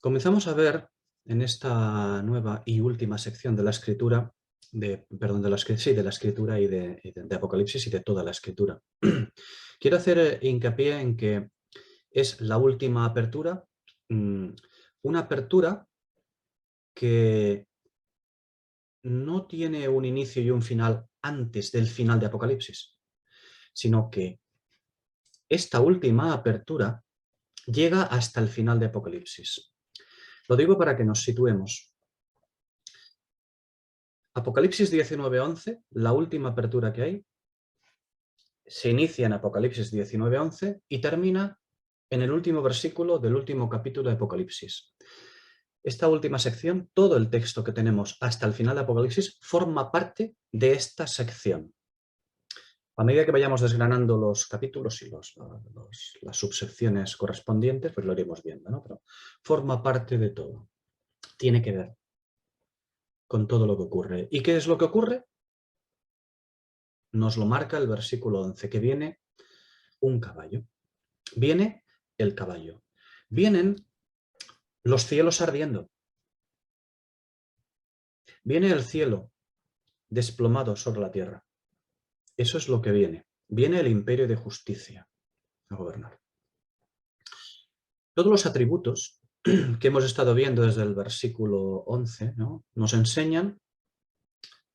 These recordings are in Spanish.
Comenzamos a ver en esta nueva y última sección de la escritura, de la escritura y de Apocalipsis y de toda la escritura. Quiero hacer hincapié en que es la última apertura, una apertura que no tiene un inicio y un final antes del final de Apocalipsis, sino que esta última apertura llega hasta el final de Apocalipsis. Lo digo para que nos situemos. Apocalipsis 19:11, la última apertura que hay, se inicia en Apocalipsis 19:11 y termina en el último versículo del último capítulo de Apocalipsis. Esta última sección, todo el texto que tenemos hasta el final de Apocalipsis, forma parte de esta sección. A medida que vayamos desgranando los capítulos y las subsecciones correspondientes, pues lo iremos viendo, ¿no? Pero forma parte de todo. Tiene que ver con todo lo que ocurre. ¿Y qué es lo que ocurre? Nos lo marca el versículo 11, que viene un caballo. Viene el caballo. Vienen los cielos ardiendo. Viene el cielo desplomado sobre la tierra. Eso es lo que viene. Viene el imperio de justicia a gobernar. Todos los atributos que hemos estado viendo desde el versículo 11, ¿no?, nos enseñan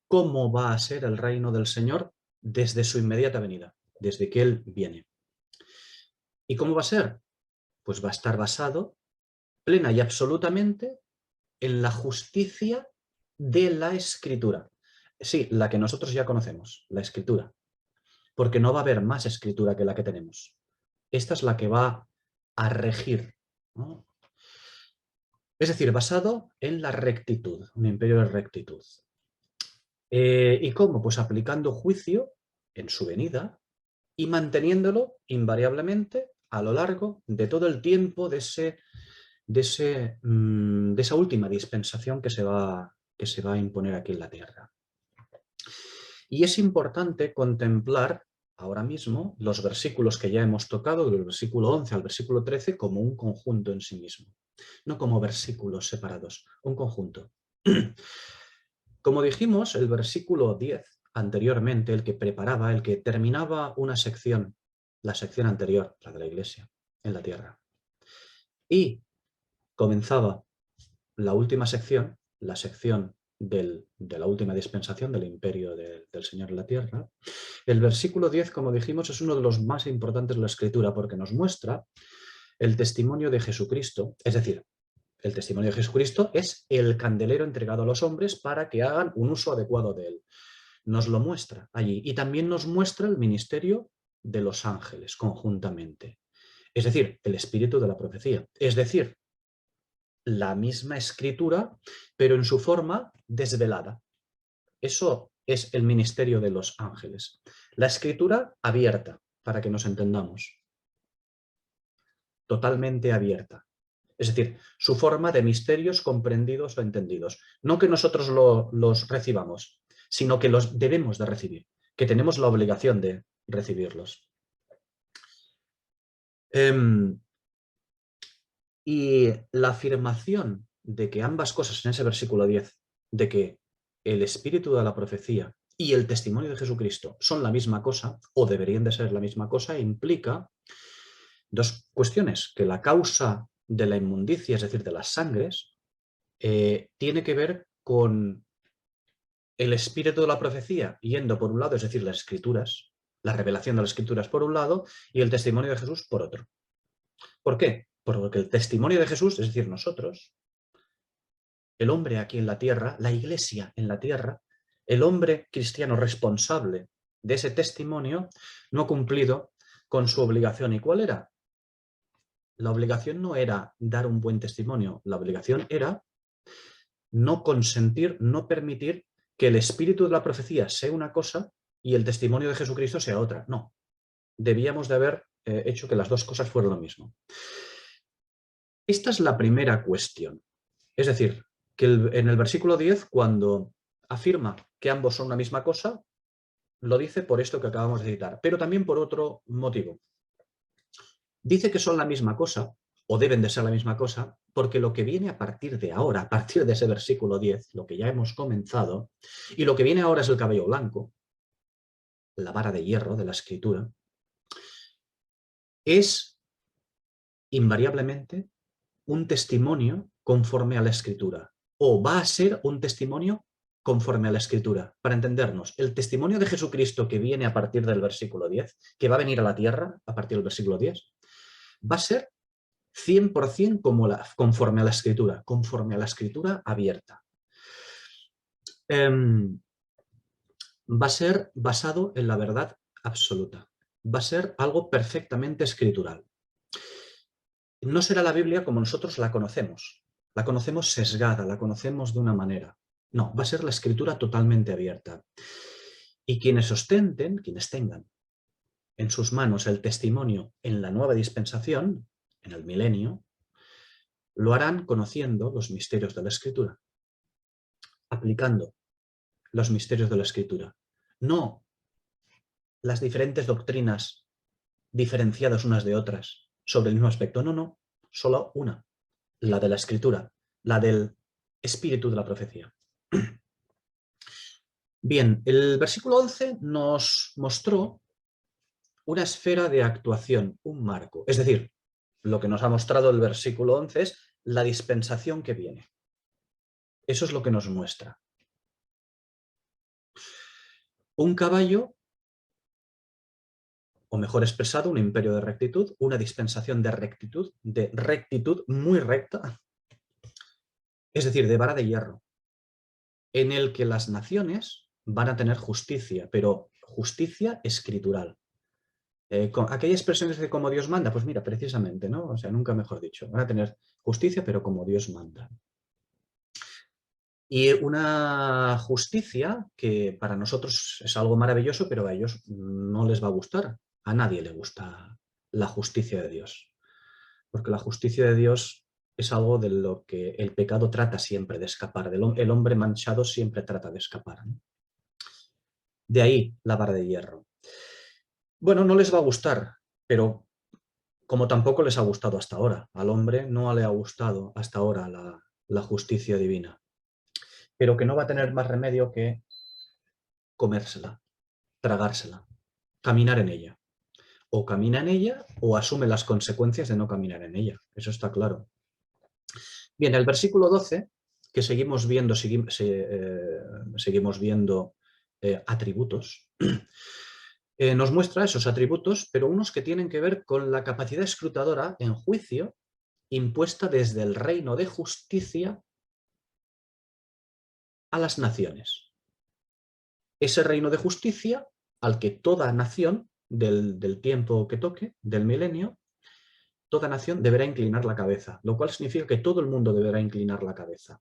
cómo va a ser el reino del Señor desde su inmediata venida, desde que Él viene. ¿Y cómo va a ser? Pues va a estar basado plena y absolutamente en la justicia de la Escritura. Sí, la que nosotros ya conocemos, la Escritura. Porque no va a haber más Escritura que la que tenemos. Esta es la que va a regir, ¿no? Es decir, basado en la rectitud, un imperio de rectitud. ¿Y cómo? Pues aplicando juicio en su venida y manteniéndolo invariablemente a lo largo de todo el tiempo de esa última dispensación que se va a imponer aquí en la tierra. Y es importante contemplar ahora mismo los versículos que ya hemos tocado, del versículo 11 al versículo 13, como un conjunto en sí mismo, no como versículos separados, un conjunto. Como dijimos, el versículo 10 anteriormente, el que preparaba, el que terminaba una sección, la sección anterior, la de la Iglesia, en la tierra, y comenzaba la última sección, la sección de la última dispensación del imperio del Señor en la tierra. El versículo 10, como dijimos, es uno de los más importantes de la Escritura porque nos muestra el testimonio de Jesucristo, es decir, el testimonio de Jesucristo es el candelero entregado a los hombres para que hagan un uso adecuado de él. Nos lo muestra allí y también nos muestra el ministerio de los ángeles conjuntamente. Es decir, el espíritu de la profecía. Es decir, la misma escritura, pero en su forma desvelada. Eso es el ministerio de los ángeles. La escritura abierta, para que nos entendamos. Totalmente abierta. Es decir, su forma de misterios comprendidos o entendidos. No que nosotros los recibamos, sino que los debemos de recibir, que tenemos la obligación de recibirlos. Y la afirmación de que ambas cosas en ese versículo 10, de que el espíritu de la profecía y el testimonio de Jesucristo son la misma cosa, o deberían de ser la misma cosa, implica dos cuestiones: que la causa de la inmundicia, es decir, de las sangres, tiene que ver con el espíritu de la profecía yendo por un lado, es decir, las escrituras, la revelación de las escrituras por un lado, y el testimonio de Jesús por otro. ¿Por qué? Porque el testimonio de Jesús, es decir, nosotros, el hombre aquí en la tierra, la iglesia en la tierra, el hombre cristiano responsable de ese testimonio, no ha cumplido con su obligación. ¿Y cuál era? La obligación no era dar un buen testimonio, la obligación era no consentir, no permitir que el espíritu de la profecía sea una cosa y el testimonio de Jesucristo sea otra. No, debíamos de haber hecho que las dos cosas fueran lo mismo. Esta es la primera cuestión. Es decir, que en el versículo 10, cuando afirma que ambos son una misma cosa, lo dice por esto que acabamos de citar, pero también por otro motivo. Dice que son la misma cosa o deben de ser la misma cosa, porque lo que viene a partir de ahora, a partir de ese versículo 10, lo que ya hemos comenzado, y lo que viene ahora es el cabello blanco, la vara de hierro de la Escritura, es invariablemente un testimonio conforme a la Escritura, o va a ser un testimonio conforme a la Escritura. Para entendernos, el testimonio de Jesucristo que viene a partir del versículo 10, que va a venir a la tierra a partir del versículo 10, va a ser 100% conforme a la Escritura abierta. Va a ser basado en la verdad absoluta. Va a ser algo perfectamente escritural. No será la Biblia como nosotros la conocemos. La conocemos sesgada, la conocemos de una manera. No, va a ser la Escritura totalmente abierta. Y quienes ostenten, quienes tengan en sus manos el testimonio en la nueva dispensación, en el milenio, lo harán conociendo los misterios de la Escritura, aplicando los misterios de la Escritura. No las diferentes doctrinas diferenciadas unas de otras sobre el mismo aspecto. No, no, solo una, la de la Escritura, la del espíritu de la profecía. Bien, el versículo 11 nos mostró una esfera de actuación, un marco. Es decir, lo que nos ha mostrado el versículo 11 es la dispensación que viene. Eso es lo que nos muestra. Un caballo, o mejor expresado, un imperio de rectitud, una dispensación de rectitud muy recta, es decir, de vara de hierro, en el que las naciones van a tener justicia, pero justicia escritural. Aquella expresión de como Dios manda, pues mira, precisamente, ¿no? O sea, nunca mejor dicho, van a tener justicia, pero como Dios manda. Y una justicia que para nosotros es algo maravilloso, pero a ellos no les va a gustar. A nadie le gusta la justicia de Dios. Porque la justicia de Dios es algo de lo que el pecado trata siempre de escapar. El hombre manchado siempre trata de escapar, ¿no? De ahí la vara de hierro. Bueno, no les va a gustar, pero como tampoco les ha gustado hasta ahora. Al hombre no le ha gustado hasta ahora la justicia divina. Pero que no va a tener más remedio que comérsela, tragársela, caminar en ella. O camina en ella o asume las consecuencias de no caminar en ella. Eso está claro. Bien, el versículo 12, que seguimos viendo atributos, nos muestra esos atributos, pero unos que tienen que ver con la capacidad escrutadora en juicio impuesta desde el reino de justicia a las naciones. Ese reino de justicia al que toda nación del tiempo que toque, del milenio, toda nación deberá inclinar la cabeza, lo cual significa que todo el mundo deberá inclinar la cabeza.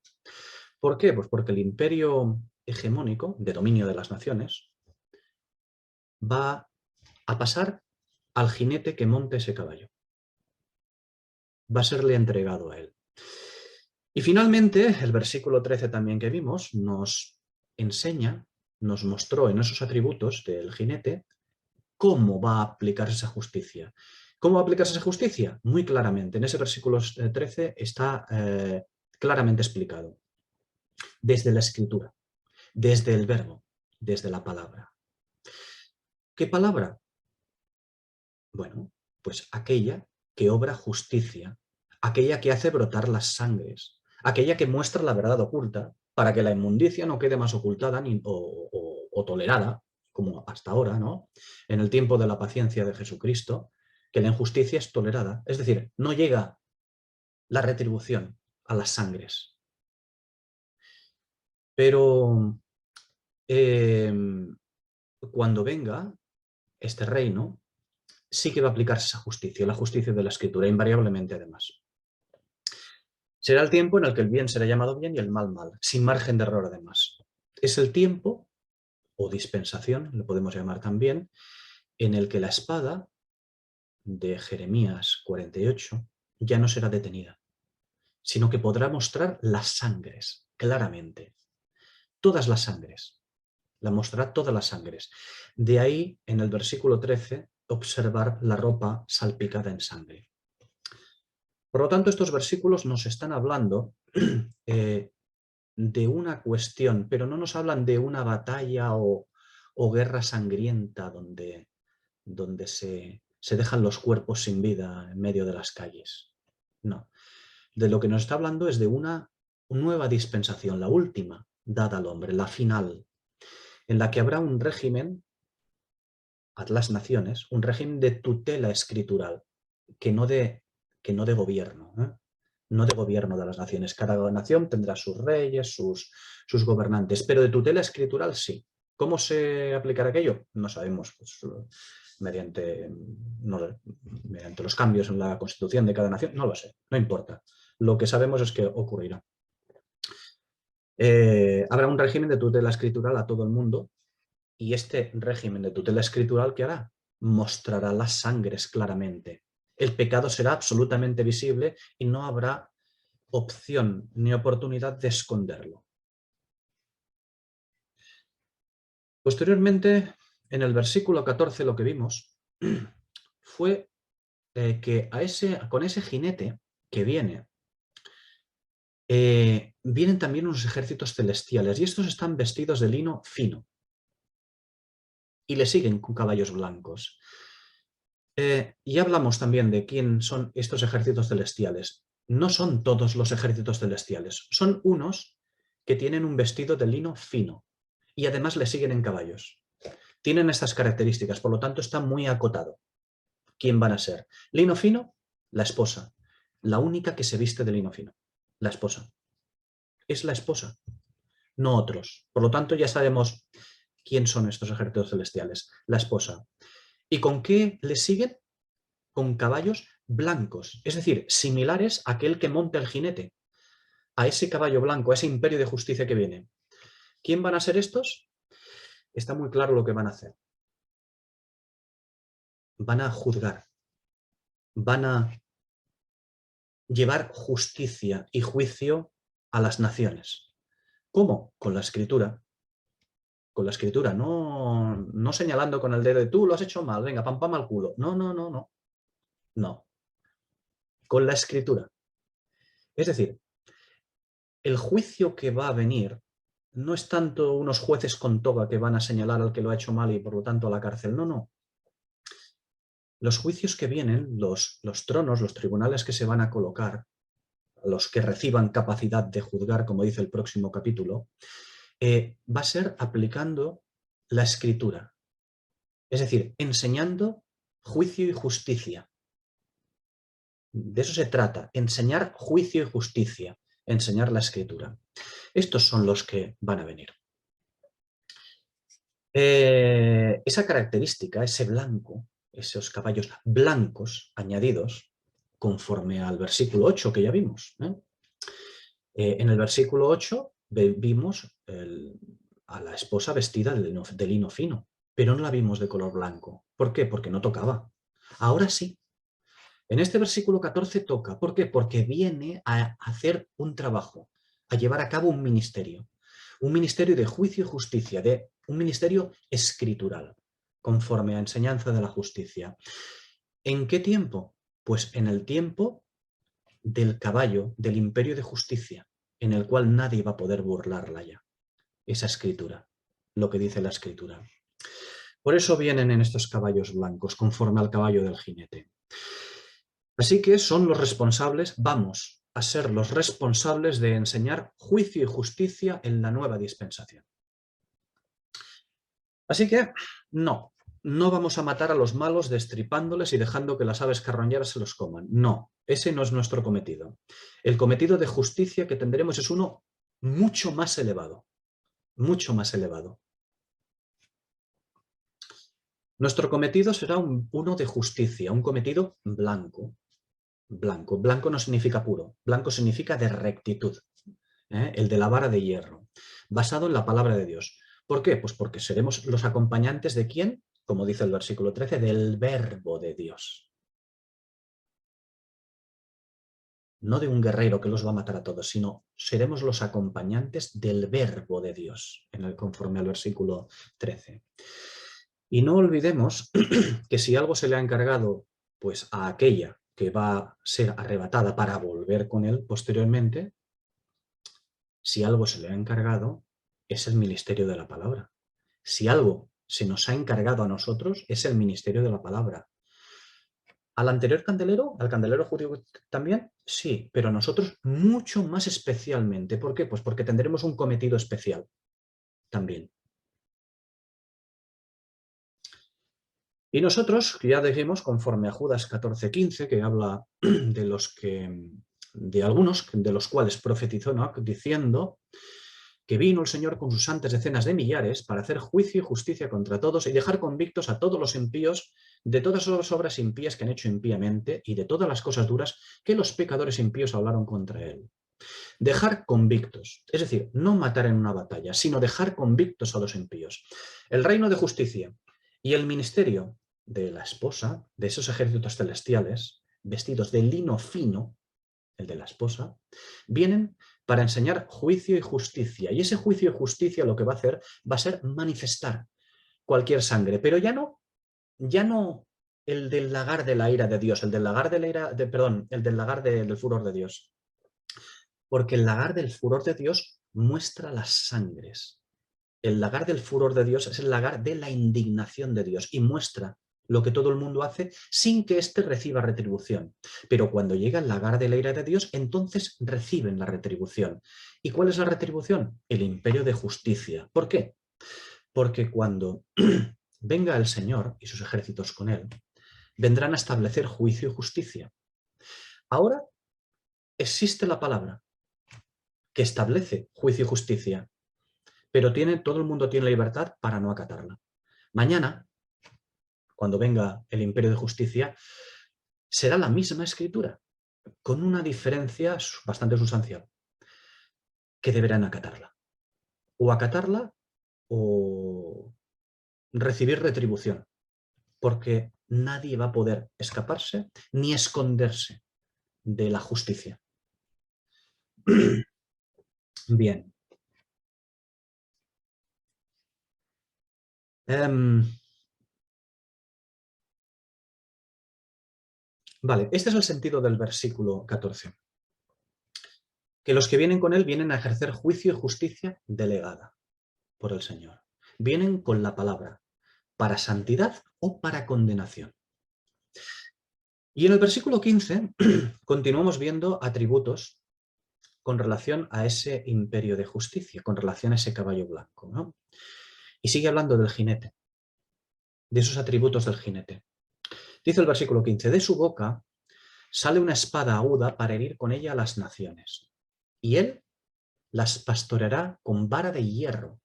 ¿Por qué? Pues porque el imperio hegemónico de dominio de las naciones va a pasar al jinete que monte ese caballo. Va a serle entregado a él. Y finalmente, el versículo 13 también que vimos nos enseña, nos mostró en esos atributos del jinete cómo va a aplicarse esa justicia. ¿Cómo va a aplicarse esa justicia? Muy claramente. En ese versículo 13 está claramente explicado. Desde la escritura, desde el verbo, desde la palabra. ¿Qué palabra? Bueno, pues aquella que obra justicia, aquella que hace brotar las sangres, aquella que muestra la verdad oculta para que la inmundicia no quede más ocultada o tolerada, como hasta ahora, ¿no? En el tiempo de la paciencia de Jesucristo, que la injusticia es tolerada. Es decir, no llega la retribución a las sangres. Pero cuando venga este reino, sí que va a aplicarse esa justicia, la justicia de la Escritura, invariablemente además. Será el tiempo en el que el bien será llamado bien y el mal mal, sin margen de error además. Es el tiempo, o dispensación, lo podemos llamar también, en el que la espada de Jeremías 48 ya no será detenida, sino que podrá mostrar las sangres, claramente. Todas las sangres. La mostrará todas las sangres. De ahí, en el versículo 13, observar la ropa salpicada en sangre. Por lo tanto, estos versículos nos están hablando de una cuestión, pero no nos hablan de una batalla o guerra sangrienta donde se dejan los cuerpos sin vida en medio de las calles. No. De lo que nos está hablando es de una nueva dispensación, la última dada al hombre, la final, en la que habrá un régimen a las naciones, un régimen de tutela escritural, que no de gobierno, ¿eh? No de gobierno de las naciones. Cada nación tendrá sus reyes, sus gobernantes, pero de tutela escritural sí. ¿Cómo se aplicará aquello? No sabemos, pues, mediante los cambios en la constitución de cada nación, no lo sé, no importa. Lo que sabemos es que ocurrirá. Habrá un régimen de tutela escritural a todo el mundo y este régimen de tutela escritural, ¿qué hará? Mostrará las sangres claramente. El pecado será absolutamente visible y no habrá opción ni oportunidad de esconderlo. Posteriormente, en el versículo 14 lo que vimos fue que con ese jinete que viene, vienen también unos ejércitos celestiales y estos están vestidos de lino fino y le siguen con caballos blancos. Y hablamos también de quién son estos ejércitos celestiales. No son todos los ejércitos celestiales, son unos que tienen un vestido de lino fino y además le siguen en caballos. Tienen estas características, por lo tanto está muy acotado. ¿Quién van a ser? Lino fino, la esposa. La única que se viste de lino fino, la esposa. Es la esposa, no otros. Por lo tanto ya sabemos quién son estos ejércitos celestiales, la esposa. ¿Y con qué le siguen? Con caballos blancos, es decir, similares a aquel que monta el jinete, a ese caballo blanco, a ese imperio de justicia que viene. ¿Quién van a ser estos? Está muy claro lo que van a hacer. Van a juzgar, van a llevar justicia y juicio a las naciones. ¿Cómo? Con la escritura. Con la escritura, no señalando con el dedo de tú lo has hecho mal, venga, pam, pam al culo. No, no, no, no. No. Con la escritura. Es decir, el juicio que va a venir no es tanto unos jueces con toga que van a señalar al que lo ha hecho mal y por lo tanto a la cárcel. No, no. Los juicios que vienen, los tronos, los tribunales que se van a colocar, los que reciban capacidad de juzgar, como dice el próximo capítulo, va a ser aplicando la escritura. Es decir, enseñando juicio y justicia. De eso se trata, enseñar juicio y justicia, enseñar la escritura. Estos son los que van a venir. Esa característica, ese blanco, esos caballos blancos añadidos, conforme al versículo 8 que ya vimos. En el versículo 8 vimos a la esposa vestida de lino fino, pero no la vimos de color blanco. ¿Por qué? Porque no tocaba. Ahora sí. En este versículo 14 toca. ¿Por qué? Porque viene a hacer un trabajo, a llevar a cabo un ministerio de juicio y justicia, un ministerio escritural, conforme a enseñanza de la justicia. ¿En qué tiempo? Pues en el tiempo del caballo, del imperio de justicia, en el cual nadie va a poder burlarla ya. Esa escritura, lo que dice la escritura. Por eso vienen en estos caballos blancos, conforme al caballo del jinete. Así que son los responsables, vamos a ser los responsables de enseñar juicio y justicia en la nueva dispensación. Así que no vamos a matar a los malos destripándoles y dejando que las aves carroñeras se los coman. No, ese no es nuestro cometido. El cometido de justicia que tendremos es uno mucho más elevado, mucho más elevado. Nuestro cometido será uno de justicia, un cometido blanco. Blanco. Blanco no significa puro, blanco significa de rectitud, el de la vara de hierro, basado en la palabra de Dios. ¿Por qué? Pues porque seremos los acompañantes de ¿quién? Como dice el versículo 13, del verbo de Dios. No de un guerrero que los va a matar a todos, sino seremos los acompañantes del verbo de Dios, conforme al versículo 13. Y no olvidemos que si algo se le ha encargado pues, a aquella que va a ser arrebatada para volver con él posteriormente, si algo se le ha encargado, es el ministerio de la palabra. Si algo se nos ha encargado a nosotros, es el ministerio de la palabra. ¿Al anterior candelero, al candelero judío también? Sí, pero nosotros mucho más especialmente. ¿Por qué? Pues porque tendremos un cometido especial también. Y nosotros, ya dijimos, conforme a Judas 14:15, que habla de algunos de los cuales profetizó, ¿no?, diciendo que vino el Señor con sus santas decenas de millares para hacer juicio y justicia contra todos y dejar convictos a todos los impíos de todas las obras impías que han hecho impíamente y de todas las cosas duras que los pecadores impíos hablaron contra él. Dejar convictos, es decir, no matar en una batalla, sino dejar convictos a los impíos. El reino de justicia y el ministerio de la esposa, de esos ejércitos celestiales, vestidos de lino fino, el de la esposa, vienen para enseñar juicio y justicia. Y ese juicio y justicia lo que va a hacer va a ser manifestar cualquier sangre, pero ya no el del lagar de la ira de Dios, el del lagar de la ira, perdón, el del lagar del furor de Dios. Porque el lagar del furor de Dios muestra las sangres. El lagar del furor de Dios es el lagar de la indignación de Dios y muestra lo que todo el mundo hace sin que éste reciba retribución. Pero cuando llega el lagar de la ira de Dios, entonces reciben la retribución. ¿Y cuál es la retribución? El imperio de justicia. ¿Por qué? Porque cuando venga el Señor y sus ejércitos con él, vendrán a establecer juicio y justicia. Ahora existe la palabra que establece juicio y justicia, pero todo el mundo tiene la libertad para no acatarla. Mañana, cuando venga el imperio de justicia, será la misma escritura, con una diferencia bastante sustancial, que deberán acatarla. O acatarla o recibir retribución, porque nadie va a poder escaparse ni esconderse de la justicia. Bien. Vale, este es el sentido del versículo 14. Que los que vienen con él vienen a ejercer juicio y justicia delegada por el Señor. Vienen con la palabra, para santidad o para condenación. Y en el versículo 15 continuamos viendo atributos con relación a ese imperio de justicia, con relación a ese caballo blanco, ¿no? Y sigue hablando del jinete, de esos atributos del jinete. Dice el versículo 15, de su boca sale una espada aguda para herir con ella a las naciones, y él las pastoreará con vara de hierro.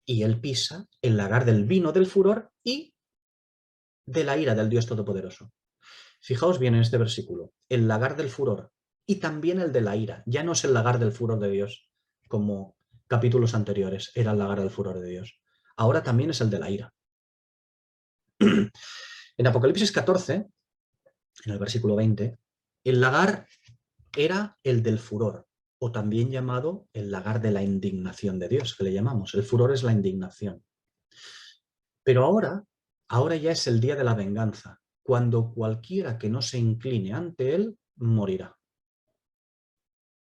Y él pisa el lagar del vino del furor y de la ira del Dios Todopoderoso. Fijaos bien en este versículo, el lagar del furor y también el de la ira. Ya no es el lagar del furor de Dios, como capítulos anteriores era el lagar del furor de Dios. Ahora también es el de la ira. En Apocalipsis 14, en el versículo 20, el lagar era el del furor, o también llamado el lagar de la indignación de Dios, que le llamamos. El furor es la indignación. Pero ahora ya es el día de la venganza, cuando cualquiera que no se incline ante él morirá.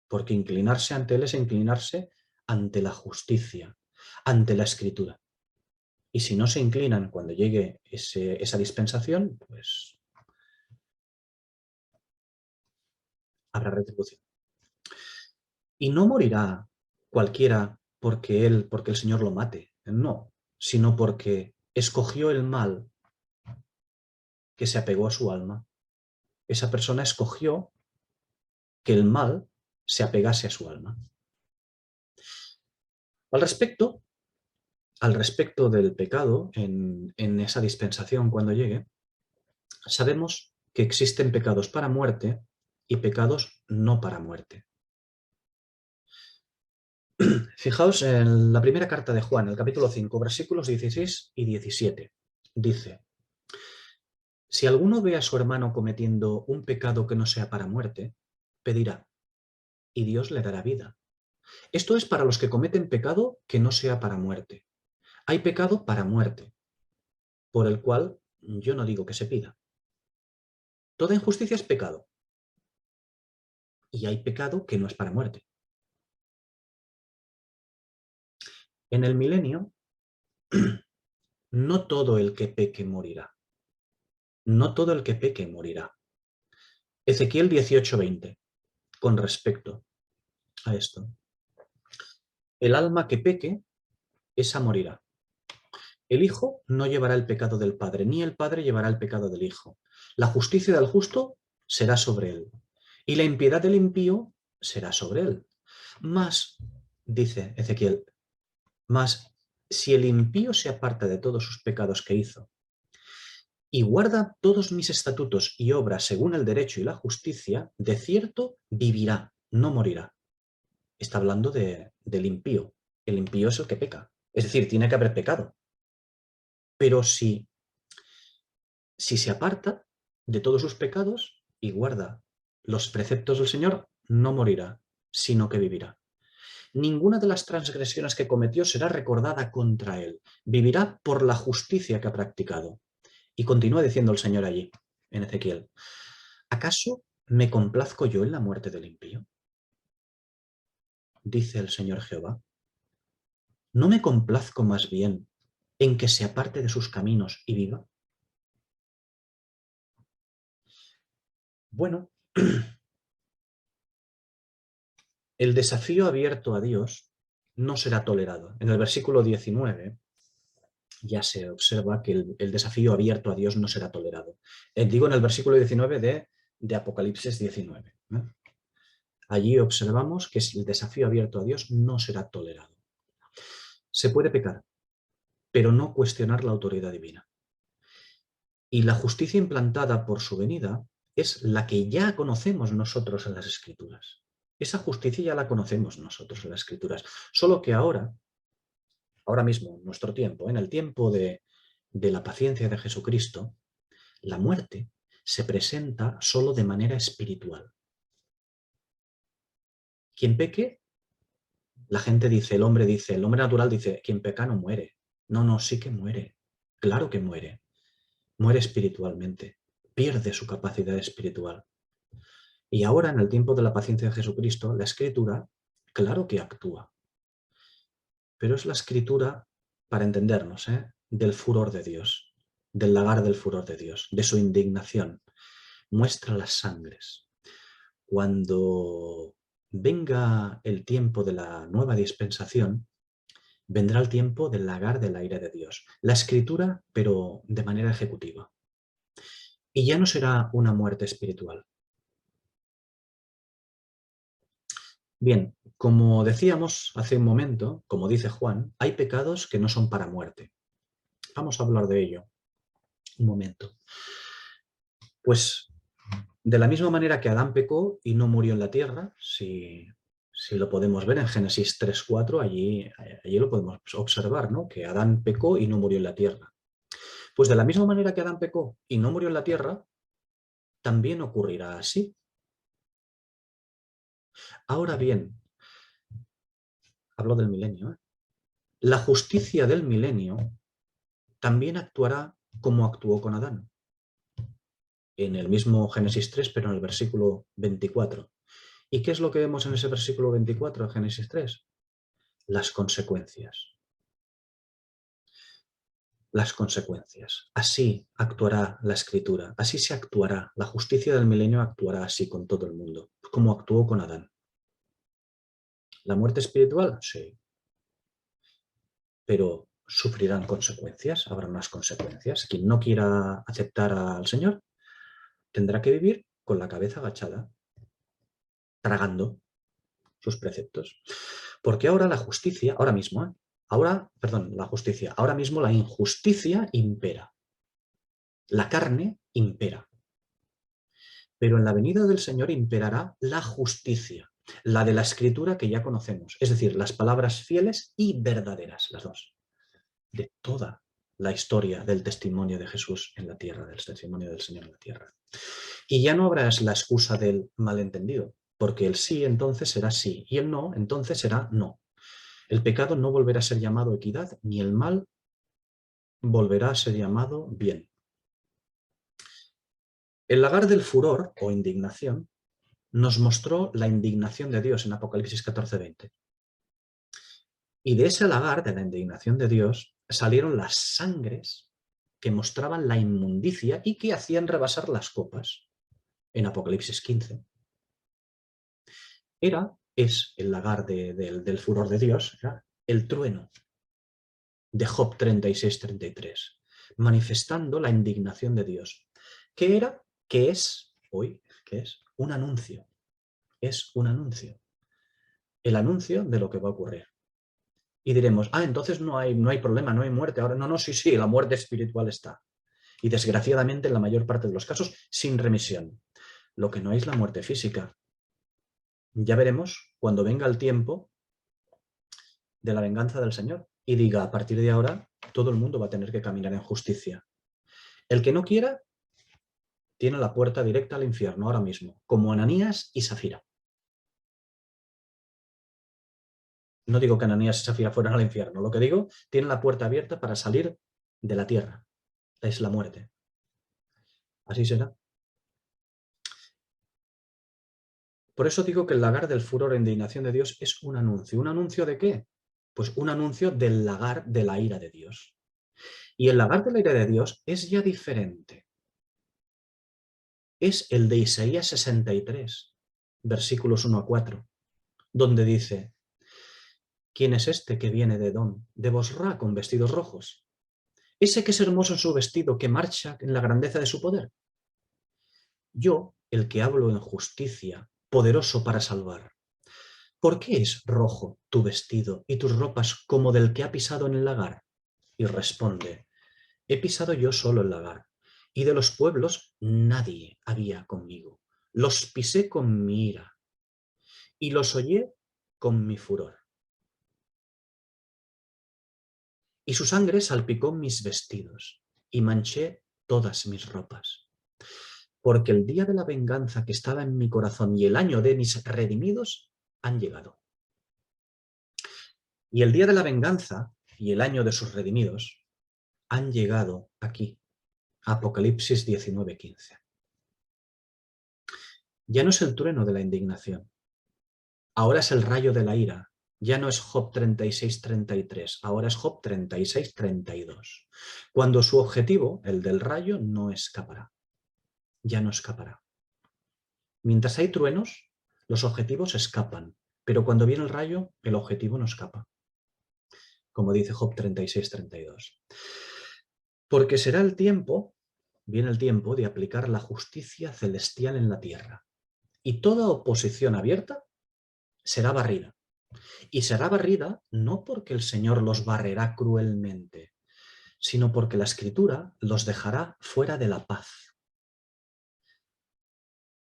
Porque inclinarse ante él es inclinarse ante la justicia, ante la escritura. Y si no se inclinan cuando llegue esa dispensación, pues habrá retribución. Y no morirá cualquiera porque el Señor lo mate, no, sino porque escogió el mal que se apegó a su alma. Esa persona escogió que el mal se apegase a su alma. Al respecto del pecado en esa dispensación cuando llegue, sabemos que existen pecados para muerte y pecados no para muerte. Fijaos en la primera carta de Juan, el capítulo 5, versículos 16 y 17. Dice, si alguno ve a su hermano cometiendo un pecado que no sea para muerte, pedirá, y Dios le dará vida. Esto es para los que cometen pecado que no sea para muerte. Hay pecado para muerte, por el cual yo no digo que se pida. Toda injusticia es pecado. Y hay pecado que no es para muerte. En el milenio, no todo el que peque morirá. No todo el que peque morirá. Ezequiel 18:20, con respecto a esto. El alma que peque, esa morirá. El hijo no llevará el pecado del padre, ni el padre llevará el pecado del hijo. La justicia del justo será sobre él, y la impiedad del impío será sobre él. Mas, dice Ezequiel, mas si el impío se aparta de todos sus pecados que hizo, y guarda todos mis estatutos y obra según el derecho y la justicia, de cierto vivirá, no morirá. Está hablando del impío. El impío es el que peca. Es decir, tiene que haber pecado. Pero si se aparta de todos sus pecados y guarda los preceptos del Señor, no morirá, sino que vivirá. Ninguna de las transgresiones que cometió será recordada contra él. Vivirá por la justicia que ha practicado. Y continúa diciendo el Señor allí, en Ezequiel, ¿acaso me complazco yo en la muerte del impío? Dice el Señor Jehová. ¿No me complazco más bien en que se aparte de sus caminos y viva? Bueno, el desafío abierto a Dios no será tolerado. En el versículo 19 ya se observa que el desafío abierto a Dios no será tolerado. Digo en el versículo 19 de Apocalipsis 19. Allí observamos que el desafío abierto a Dios no será tolerado. Se puede pecar, pero no cuestionar la autoridad divina. Y la justicia implantada por su venida es la que ya conocemos nosotros en las Escrituras. Esa justicia ya la conocemos nosotros en las Escrituras. Solo que ahora mismo, en nuestro tiempo, en el tiempo de la paciencia de Jesucristo, la muerte se presenta solo de manera espiritual. Quien peque, la gente dice, el hombre natural dice, quien peca no muere. No, sí que muere. Claro que muere. Muere espiritualmente. Pierde su capacidad espiritual. Y ahora, en el tiempo de la paciencia de Jesucristo, la Escritura, claro que actúa. Pero es la Escritura, para entendernos, del furor de Dios, del lagar del furor de Dios, de su indignación. Muestra las sangres. Cuando venga el tiempo de la nueva dispensación, vendrá el tiempo del lagar de la ira de Dios. La Escritura, pero de manera ejecutiva. Y ya no será una muerte espiritual. Bien, como decíamos hace un momento, como dice Juan, hay pecados que no son para muerte. Vamos a hablar de ello un momento. Pues de la misma manera que Adán pecó y no murió en la tierra, si lo podemos ver en Génesis 3:4, allí lo podemos observar, ¿no? Que Adán pecó y no murió en la tierra. Pues de la misma manera que Adán pecó y no murió en la tierra, también ocurrirá así. Ahora bien, hablo del milenio, la justicia del milenio también actuará como actuó con Adán. En el mismo Génesis 3, pero en el versículo 24. ¿Y qué es lo que vemos en ese versículo 24 de Génesis 3? Las consecuencias. Las consecuencias. Así actuará la Escritura, así se actuará. La justicia del milenio actuará así con todo el mundo, como actuó con Adán. ¿La muerte espiritual? Sí. Pero sufrirán consecuencias, habrá unas consecuencias. Quien no quiera aceptar al Señor tendrá que vivir con la cabeza agachada, tragando sus preceptos. Porque ahora la justicia, ahora mismo, ahora mismo la injusticia impera. La carne impera. Pero en la venida del Señor imperará la justicia, la de la Escritura que ya conocemos, es decir, las palabras fieles y verdaderas, las dos, de toda la historia del testimonio de Jesús en la tierra, del testimonio del Señor en la tierra. Y ya no habrá la excusa del malentendido, porque el sí entonces será sí y el no entonces será no. El pecado no volverá a ser llamado equidad, ni el mal volverá a ser llamado bien. El lagar del furor o indignación nos mostró la indignación de Dios en Apocalipsis 14:20. Y de ese lagar, de la indignación de Dios, salieron las sangres que mostraban la inmundicia y que hacían rebasar las copas en Apocalipsis 15. Es el lagar del furor de Dios, era el trueno de Job 36:33, manifestando la indignación de Dios. ¿Qué era? ¿Qué es hoy? ¿Qué es? Un anuncio. Es un anuncio. El anuncio de lo que va a ocurrir. Y diremos, entonces no hay problema, no hay muerte. Ahora, no, sí, la muerte espiritual está. Y desgraciadamente, en la mayor parte de los casos, sin remisión. Lo que no es la muerte física. Ya veremos cuando venga el tiempo de la venganza del Señor y diga, a partir de ahora, todo el mundo va a tener que caminar en justicia. El que no quiera, tiene la puerta directa al infierno ahora mismo, como Ananías y Safira. No digo que Ananías y Safira fueran al infierno, lo que digo, tienen la puerta abierta para salir de la tierra. Es la muerte. Así será. Por eso digo que el lagar del furor e indignación de Dios es un anuncio. ¿Un anuncio de qué? Pues un anuncio del lagar de la ira de Dios. Y el lagar de la ira de Dios es ya diferente. Es el de Isaías 63, versículos 1 a 4, donde dice, ¿quién es este que viene de Edom, de Bosra, con vestidos rojos? Ese que es hermoso en su vestido, que marcha en la grandeza de su poder. Yo, el que hablo en justicia, poderoso para salvar. ¿Por qué es rojo tu vestido y tus ropas como del que ha pisado en el lagar? Y responde, he pisado yo solo el lagar, y de los pueblos nadie había conmigo. Los pisé con mi ira, y los hollé con mi furor. Y su sangre salpicó mis vestidos, y manché todas mis ropas. Porque el día de la venganza que estaba en mi corazón y el año de mis redimidos han llegado. Y el día de la venganza y el año de sus redimidos han llegado aquí. Apocalipsis 19:15. Ya no es el trueno de la indignación. Ahora es el rayo de la ira. Ya no es Job 36:33. Ahora es Job 36:32. Cuando su objetivo, el del rayo, no escapará. Ya no escapará. Mientras hay truenos, los objetivos escapan. Pero cuando viene el rayo, el objetivo no escapa. Como dice Job 36:32. Porque será el tiempo, viene el tiempo de aplicar la justicia celestial en la tierra. Y toda oposición abierta será barrida. Y será barrida no porque el Señor los barrerá cruelmente, sino porque la Escritura los dejará fuera de la paz.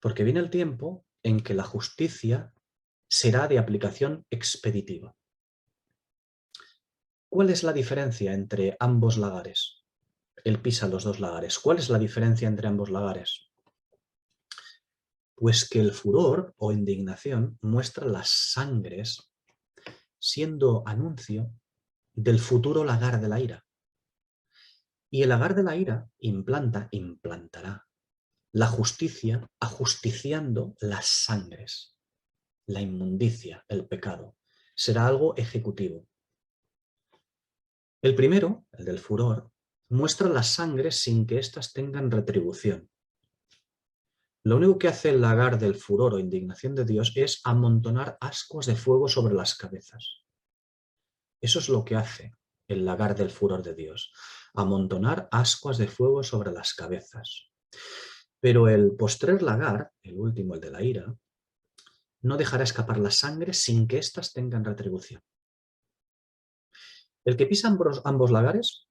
Porque viene el tiempo en que la justicia será de aplicación expeditiva. ¿Cuál es la diferencia entre ambos lagares? Él pisa los dos lagares. ¿Cuál es la diferencia entre ambos lagares? Pues que el furor o indignación muestra las sangres siendo anuncio del futuro lagar de la ira. Y el lagar de la ira implantará la justicia ajusticiando las sangres, la inmundicia, el pecado. Será algo ejecutivo. El primero, el del furor, muestra las sangres sin que éstas tengan retribución. Lo único que hace el lagar del furor o indignación de Dios es amontonar ascuas de fuego sobre las cabezas. Eso es lo que hace el lagar del furor de Dios, amontonar ascuas de fuego sobre las cabezas. Pero el postrer lagar, el último, el de la ira, no dejará escapar la sangre sin que éstas tengan retribución. El que pisa ambos lagares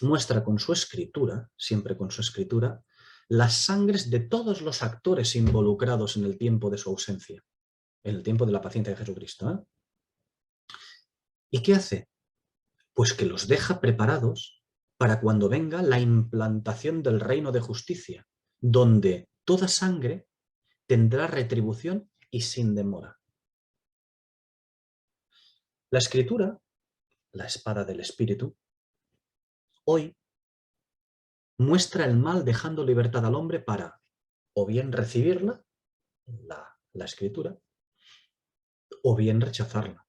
muestra con su escritura, siempre con su escritura, las sangres de todos los actores involucrados en el tiempo de su ausencia, en el tiempo de la paciencia de Jesucristo. ¿Y qué hace? Pues que los deja preparados para cuando venga la implantación del reino de justicia, donde toda sangre tendrá retribución y sin demora. La Escritura, la espada del Espíritu, hoy muestra el mal dejando libertad al hombre para o bien recibirla, la escritura, o bien rechazarla.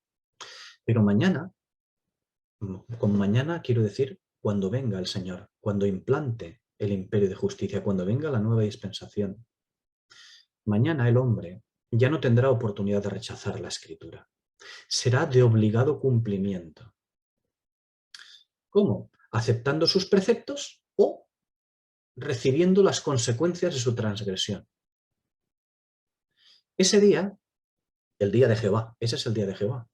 Pero mañana, con mañana quiero decir cuando venga el Señor, cuando implante el imperio de justicia, cuando venga la nueva dispensación. Mañana el hombre ya no tendrá oportunidad de rechazar la escritura. Será de obligado cumplimiento. ¿Cómo? Aceptando sus preceptos o recibiendo las consecuencias de su transgresión. Ese día, el día de Jehová, ese es el día de Jehová.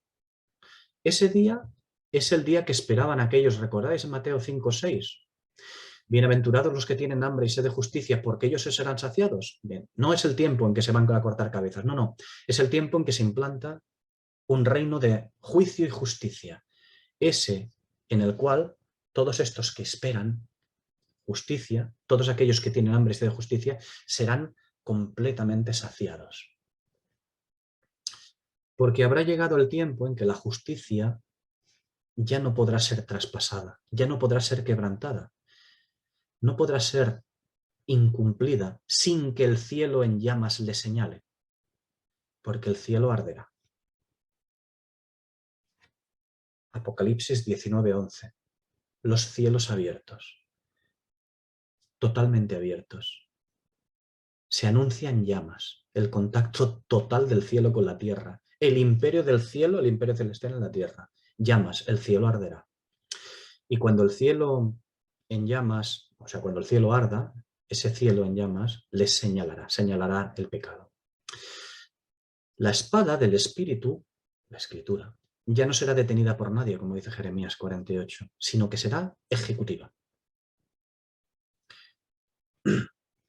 Ese día es el día que esperaban aquellos, ¿recordáis en Mateo 5:6? Bienaventurados los que tienen hambre y sed de justicia, porque ellos se serán saciados. Bien, no es el tiempo en que se van a cortar cabezas, no. Es el tiempo en que se implanta un reino de juicio y justicia. Ese en el cual todos estos que esperan justicia, todos aquellos que tienen hambre y sed de justicia, serán completamente saciados. Porque habrá llegado el tiempo en que la justicia ya no podrá ser traspasada, ya no podrá ser quebrantada, no podrá ser incumplida sin que el cielo en llamas le señale, porque el cielo arderá. Apocalipsis 19:11. Los cielos abiertos, totalmente abiertos. Se anuncian llamas, el contacto total del cielo con la tierra, el imperio del cielo, el imperio celestial en la tierra. Llamas, el cielo arderá. Y cuando el cielo en llamas, o sea, cuando el cielo arda, ese cielo en llamas les señalará el pecado. La espada del Espíritu, la Escritura, ya no será detenida por nadie, como dice Jeremías 48, sino que será ejecutiva.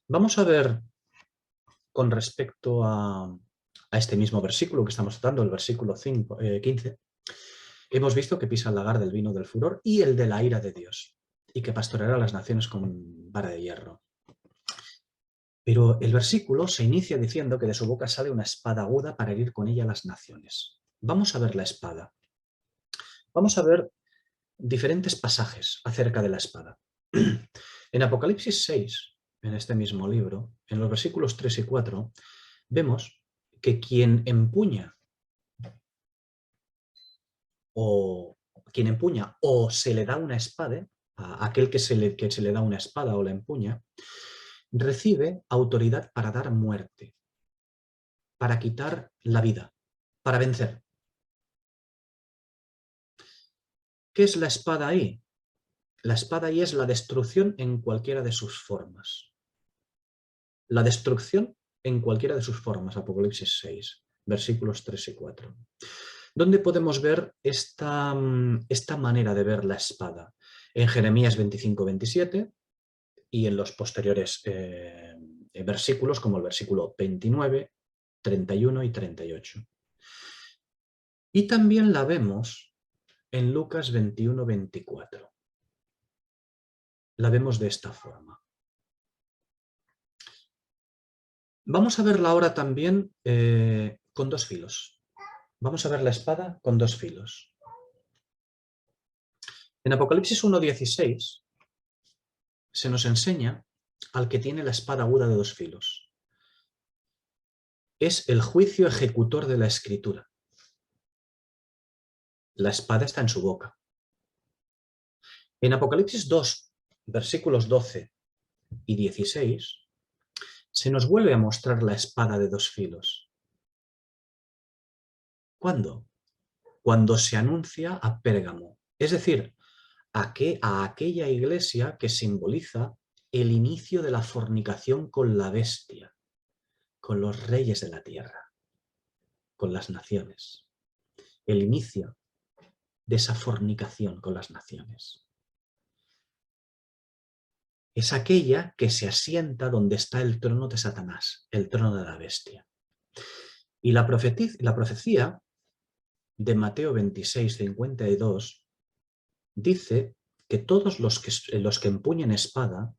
Vamos a ver con respecto a este mismo versículo que estamos tratando, el versículo 15. Hemos visto que pisa el lagar del vino del furor y el de la ira de Dios, y que pastoreará a las naciones con vara de hierro. Pero el versículo se inicia diciendo que de su boca sale una espada aguda para herir con ella a las naciones. Vamos a ver la espada. Vamos a ver diferentes pasajes acerca de la espada. En Apocalipsis 6, en este mismo libro, en los versículos 3 y 4, vemos que quien empuña o se le da una espada, a aquel que se le da una espada o la empuña, recibe autoridad para dar muerte, para quitar la vida, para vencer. ¿Qué es la espada ahí? La espada ahí es la destrucción en cualquiera de sus formas. La destrucción en cualquiera de sus formas, Apocalipsis 6, versículos 3 y 4. ¿Dónde podemos ver esta manera de ver la espada? En Jeremías 25-27 y en los posteriores versículos, como el versículo 29, 31 y 38. Y también la vemos en Lucas 21-24. La vemos de esta forma. Vamos a verla ahora también con dos filos. Vamos a ver la espada con dos filos. En Apocalipsis 1:16 se nos enseña al que tiene la espada aguda de dos filos. Es el juicio ejecutor de la Escritura. La espada está en su boca. En Apocalipsis 2, versículos 12 y 16, se nos vuelve a mostrar la espada de dos filos. ¿Cuándo? Cuando se anuncia a Pérgamo, es decir, a aquella iglesia que simboliza el inicio de la fornicación con la bestia, con los reyes de la tierra, con las naciones. El inicio de esa fornicación con las naciones. Es aquella que se asienta donde está el trono de Satanás, el trono de la bestia. Y la profecía de Mateo 26:52 dice que todos los que empuñen espada,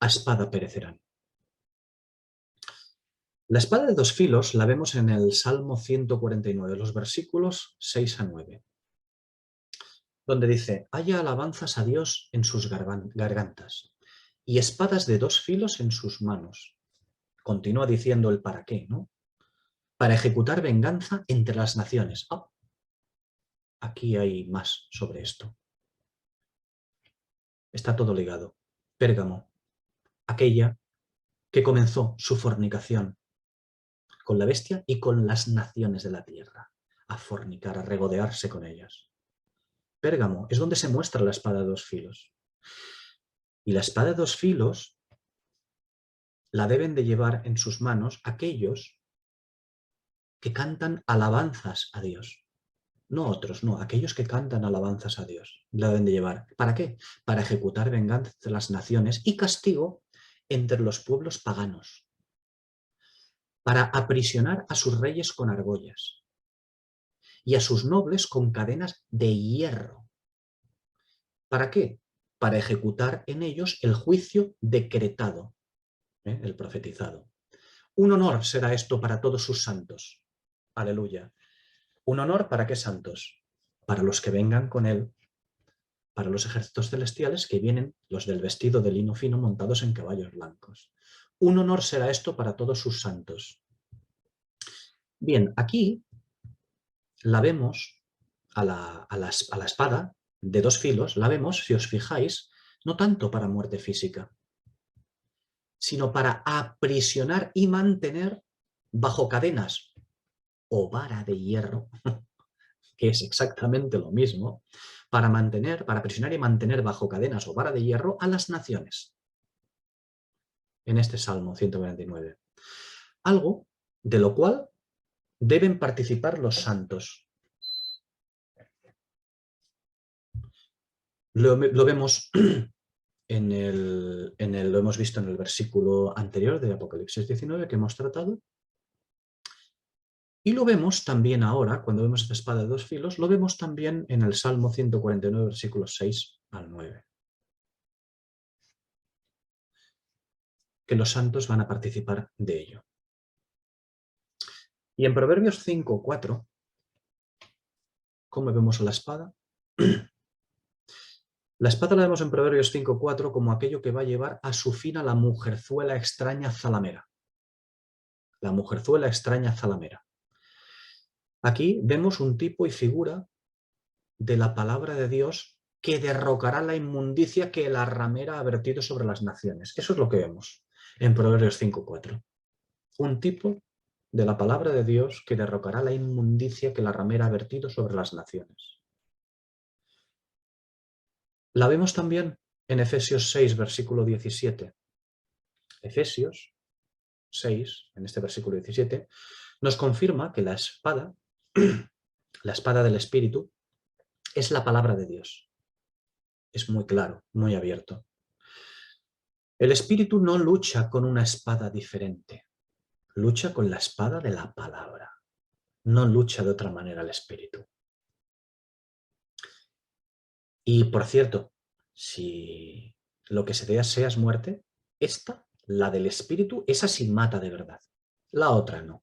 a espada perecerán. La espada de dos filos la vemos en el Salmo 149, los versículos 6 a 9, donde dice: haya alabanzas a Dios en sus gargantas y espadas de 2 filos en sus manos. Continúa diciendo el para qué, ¿no? Para ejecutar venganza entre las naciones. Ah, aquí hay más sobre esto. Está todo ligado. Pérgamo, aquella que comenzó su fornicación con la bestia y con las naciones de la tierra, a fornicar, a regodearse con ellas. Pérgamo es donde se muestra la espada de 2 filos. Y la espada de 2 filos la deben de llevar en sus manos aquellos que cantan alabanzas a Dios. No otros, no, aquellos que cantan alabanzas a Dios. La deben de llevar. ¿Para qué? Para ejecutar venganza de las naciones y castigo entre los pueblos paganos. Para aprisionar a sus reyes con argollas y a sus nobles con cadenas de hierro. ¿Para qué? Para ejecutar en ellos el juicio decretado, el profetizado. Un honor será esto para todos sus santos. Aleluya. ¿Un honor para qué santos? Para los que vengan con él, para los ejércitos celestiales que vienen, los del vestido de lino fino montados en caballos blancos. Un honor será esto para todos sus santos. Bien, aquí la vemos a la espada de 2 filos, la vemos, si os fijáis, no tanto para muerte física, sino para aprisionar y mantener bajo cadenas o vara de hierro, que es exactamente lo mismo, para aprisionar y mantener bajo cadenas o vara de hierro a las naciones. En este Salmo 149. Algo de lo cual deben participar los santos. Lo vemos lo hemos visto en el versículo anterior de Apocalipsis 19 que hemos tratado. Y lo vemos también ahora, cuando vemos esta espada de 2 filos, lo vemos también en el Salmo 149, versículos 6 al 9. Que los santos van a participar de ello. Y en Proverbios 5, 4, ¿cómo vemos a la espada? La espada la vemos en Proverbios 5, 4 como aquello que va a llevar a su fin a la mujerzuela extraña zalamera. La mujerzuela extraña zalamera. Aquí vemos un tipo y figura de la palabra de Dios que derrocará la inmundicia que la ramera ha vertido sobre las naciones. Eso es lo que vemos en Proverbios 5:4. Un tipo de la palabra de Dios que derrocará la inmundicia que la ramera ha vertido sobre las naciones. La vemos también en Efesios 6, versículo 17. Efesios 6, en este versículo 17, nos confirma que la espada del Espíritu, es la palabra de Dios. Es muy claro, muy abierto. El Espíritu no lucha con una espada diferente, lucha con la espada de la palabra. No lucha de otra manera el Espíritu. Y por cierto, si lo que se desea es muerte, esta, la del Espíritu, esa sí mata de verdad. La otra no.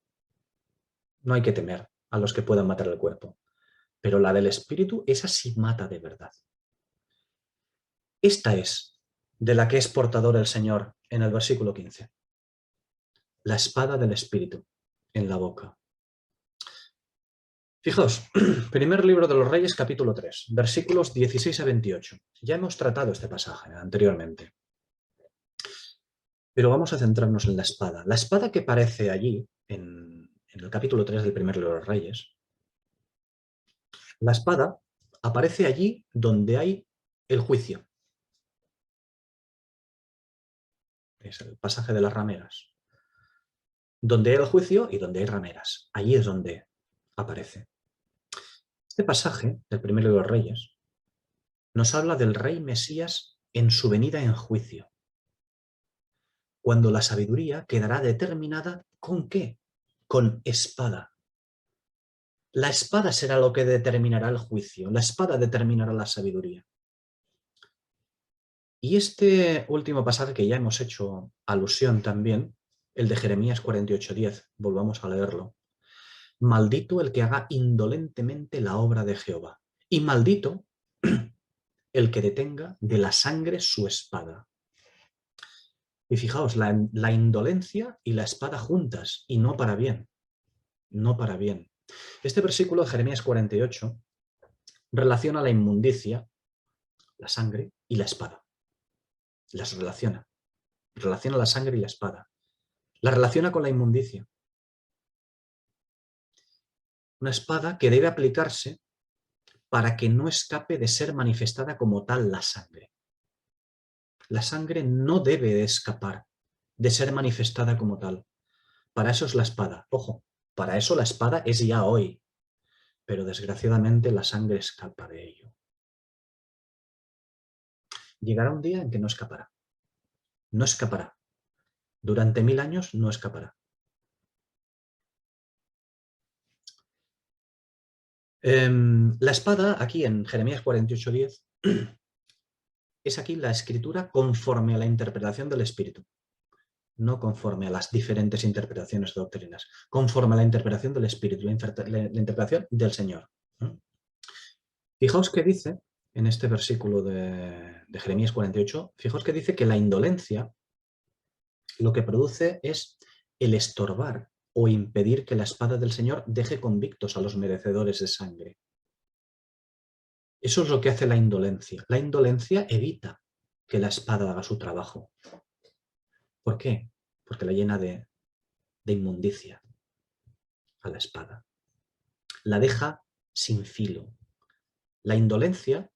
No hay que temer a los que puedan matar el cuerpo. Pero la del Espíritu, esa sí mata de verdad. Esta es de la que es portador el Señor en el versículo 15. La espada del Espíritu en la boca. Fijaos, primer libro de los Reyes, capítulo 3, versículos 16 a 28. Ya hemos tratado este pasaje anteriormente. Pero vamos a centrarnos en la espada. La espada que aparece allí, en el capítulo 3 del primer libro de los Reyes, la espada aparece allí donde hay el juicio. Es el pasaje de las rameras. Donde hay el juicio y donde hay rameras. Allí es donde aparece. Este pasaje del primer libro de los Reyes nos habla del rey Mesías en su venida en juicio. Cuando la sabiduría quedará determinada ¿con qué? Con espada. La espada será lo que determinará el juicio. La espada determinará la sabiduría. Y este último pasaje que ya hemos hecho alusión también, el de Jeremías 48:10, volvamos a leerlo. Maldito el que haga indolentemente la obra de Jehová, y maldito el que detenga de la sangre su espada. Y fijaos, la indolencia y la espada juntas, y no para bien, no para bien. Este versículo de Jeremías 48 relaciona la inmundicia, la sangre y la espada. Las relaciona. Relaciona la sangre y la espada. La relaciona con la inmundicia. Una espada que debe aplicarse para que no escape de ser manifestada como tal la sangre. La sangre no debe de escapar de ser manifestada como tal. Para eso es la espada. Ojo, para eso la espada es ya hoy, pero desgraciadamente la sangre escapa de ello. Llegará un día en que no escapará. No escapará. Durante 1000 años no escapará. La espada, aquí en Jeremías 48:10, es aquí la escritura conforme a la interpretación del Espíritu, no conforme a las diferentes interpretaciones de doctrinas, conforme a la interpretación del Espíritu, la interpretación del Señor. Fijaos que dice, en este versículo de Jeremías 48, fijaos que dice que la indolencia lo que produce es el estorbar o impedir que la espada del Señor deje convictos a los merecedores de sangre. Eso es lo que hace la indolencia. La indolencia evita que la espada haga su trabajo. ¿Por qué? Porque la llena de inmundicia a la espada. La deja sin filo. La indolencia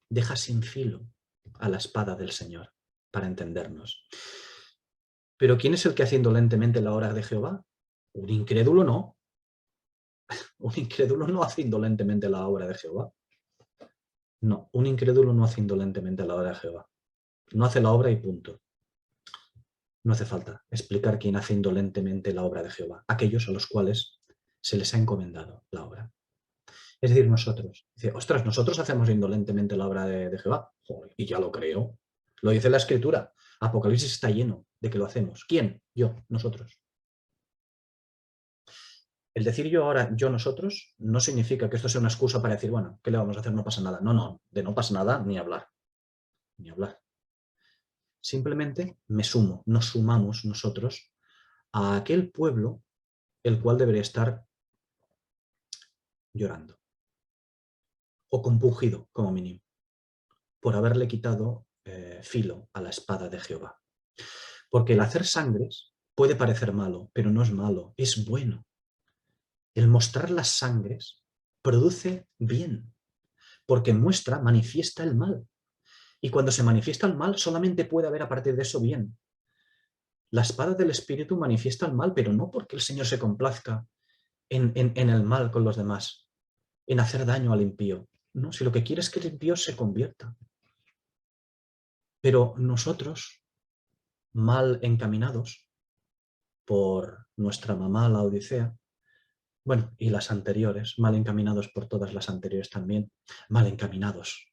deja sin filo a la espada del Señor, para entendernos. Pero ¿quién es el que hace indolentemente la obra de Jehová? Un incrédulo no. Un incrédulo no hace indolentemente la obra de Jehová. No, un incrédulo no hace indolentemente la obra de Jehová. No hace la obra y punto. No hace falta explicar quién hace indolentemente la obra de Jehová. Aquellos a los cuales se les ha encomendado la obra. Es decir, nosotros. Dice, ostras, nosotros hacemos indolentemente la obra de Jehová. Joder, y ya lo creo. Lo dice la Escritura. Apocalipsis está lleno de que lo hacemos. ¿Quién? Yo, nosotros. El decir yo ahora, yo, nosotros, no significa que esto sea una excusa para decir, bueno, ¿qué le vamos a hacer? No pasa nada. No, no, de no pasa nada ni hablar. Ni hablar. Simplemente me sumo, nos sumamos nosotros a aquel pueblo el cual debería estar llorando o compungido, como mínimo, por haberle quitado filo a la espada de Jehová. Porque el hacer sangres puede parecer malo, pero no es malo, es bueno. El mostrar las sangres produce bien, porque muestra, manifiesta el mal. Y cuando se manifiesta el mal, solamente puede haber a partir de eso bien. La espada del Espíritu manifiesta el mal, pero no porque el Señor se complazca en el mal con los demás, en hacer daño al impío. No, si lo que quiere es que el impío se convierta. Pero nosotros, mal encaminados por nuestra mamá, la Odisea, bueno, y las anteriores, mal encaminados por todas las anteriores también, mal encaminados,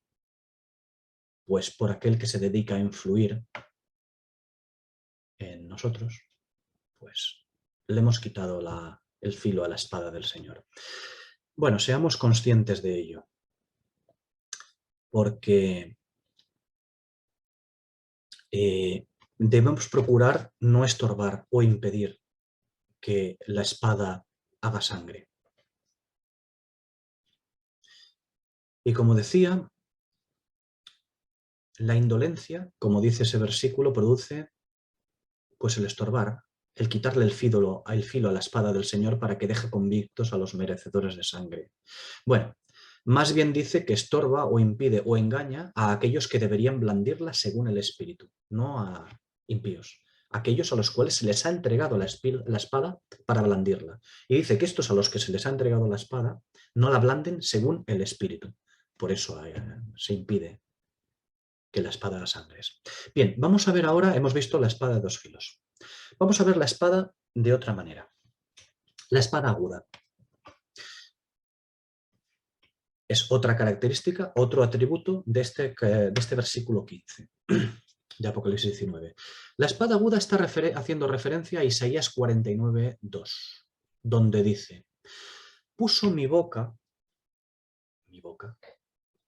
pues por aquel que se dedica a influir en nosotros, pues le hemos quitado el filo a la espada del Señor. Bueno, seamos conscientes de ello, porque debemos procurar no estorbar o impedir que la espada haga sangre. Y como decía, la indolencia, como dice ese versículo, produce pues el estorbar, el quitarle el filo a la espada del Señor para que deje convictos a los merecedores de sangre. Bueno, más bien dice que estorba o impide o engaña a aquellos que deberían blandirla según el Espíritu, no a impíos, aquellos a los cuales se les ha entregado la espada para blandirla. Y dice que estos a los que se les ha entregado la espada no la blanden según el Espíritu. Por eso se impide que la espada haga sangres. Bien, vamos a ver ahora, hemos visto la espada de dos filos. Vamos a ver la espada de otra manera. La espada aguda. Es otra característica, otro atributo de este versículo 15 de Apocalipsis 19. La espada aguda está haciendo referencia a Isaías 49:2, donde dice, puso mi boca,